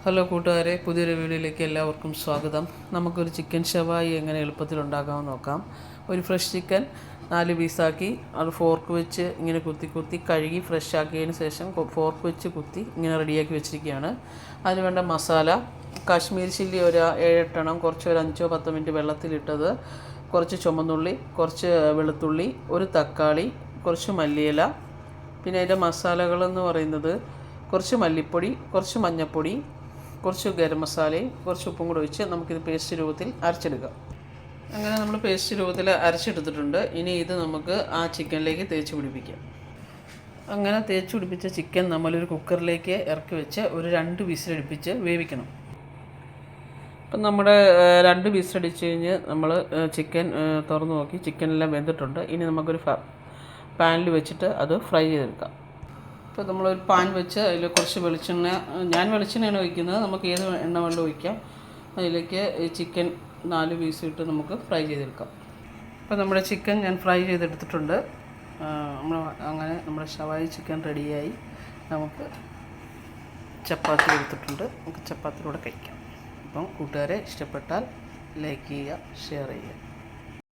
Hello കൂട്ടുകാരെ, പുതിയൊരു വീഡിയോയിലേക്ക് എല്ലാവർക്കും സ്വാഗതം. നമുക്കൊരു ചിക്കൻ ഷവായി എങ്ങനെ എളുപ്പത്തിൽ ഉണ്ടാക്കാമെന്ന് നോക്കാം. ഒരു ഫ്രഷ് ചിക്കൻ 4 പീസാക്കി അത് ഫോർക്ക് വെച്ച് ഇങ്ങനെ കുത്തി കഴുകി ഫ്രഷ് ആക്കിയതിന് ശേഷം ഫോർക്ക് വെച്ച് കുത്തി ഇങ്ങനെ റെഡിയാക്കി വെച്ചിരിക്കുകയാണ്. അതിന് വേണ്ട മസാല: കാശ്മീരി ചില്ലി ഒരു 7-8 എണ്ണം, കുറച്ച് ഒരു 5-10 മിനിറ്റ് വെള്ളത്തിലിട്ടത്, കുറച്ച് ചുമന്നുള്ളി, കുറച്ച് വെളുത്തുള്ളി, ഒരു തക്കാളി, കുറച്ച് മല്ലിയില. പിന്നെ അതിൻ്റെ മസാലകളെന്ന് പറയുന്നത് കുറച്ച് മല്ലിപ്പൊടി, കുറച്ച് മഞ്ഞൾപ്പൊടി, കുറച്ച് ഗരം മസാലയും കുറച്ച് ഉപ്പും കൂടെ ഒഴിച്ച് നമുക്കിത് പേസ്റ്റ് രൂപത്തിൽ അരച്ചെടുക്കാം. അങ്ങനെ നമ്മൾ പേസ്റ്റ് രൂപത്തിൽ അരച്ചെടുത്തിട്ടുണ്ട്. ഇനി ഇത് നമുക്ക് ആ ചിക്കനിലേക്ക് തേച്ച് പിടിപ്പിക്കാം. അങ്ങനെ തേച്ച് പിടിപ്പിച്ച ചിക്കൻ നമ്മളൊരു കുക്കറിലേക്ക് ഇറക്കി വെച്ച് ഒരു 2 വിസിലടുപ്പിച്ച് വേവിക്കണം. അപ്പം നമ്മുടെ 2 വിസിലടിച്ച് കഴിഞ്ഞ് നമ്മൾ ചിക്കൻ തുറന്ന് നോക്കി, ചിക്കനെല്ലാം വെന്തിട്ടുണ്ട്. ഇനി നമുക്കൊരു പാനിൽ വെച്ചിട്ട് അത് ഫ്രൈ ചെയ്തെടുക്കാം. ഇപ്പോൾ നമ്മളൊരു പാൻ വെച്ച് അതിൽ കുറച്ച് വെളിച്ചെണ്ണ, ഞാൻ വെളിച്ചെണ്ണയാണ് ഒഴിക്കുന്നത്, നമുക്ക് ഏത് എണ്ണ വെള്ളം ഒഴിക്കാം. അതിലേക്ക് ഈ ചിക്കൻ 4 പീസ് ഇട്ട് നമുക്ക് ഫ്രൈ ചെയ്തെടുക്കാം. അപ്പോൾ നമ്മുടെ ചിക്കൻ ഞാൻ ഫ്രൈ ചെയ്തെടുത്തിട്ടുണ്ട്. അങ്ങനെ നമ്മുടെ ഷവായി ചിക്കൻ റെഡിയായി. നമുക്ക് ചപ്പാത്തി എടുത്തിട്ടുണ്ട്, നമുക്ക് ചപ്പാത്തിയിലൂടെ കഴിക്കാം. അപ്പം കൂട്ടുകാരെ ഇഷ്ടപ്പെട്ടാൽ ലൈക്ക് ചെയ്യുക, ഷെയർ ചെയ്യുക.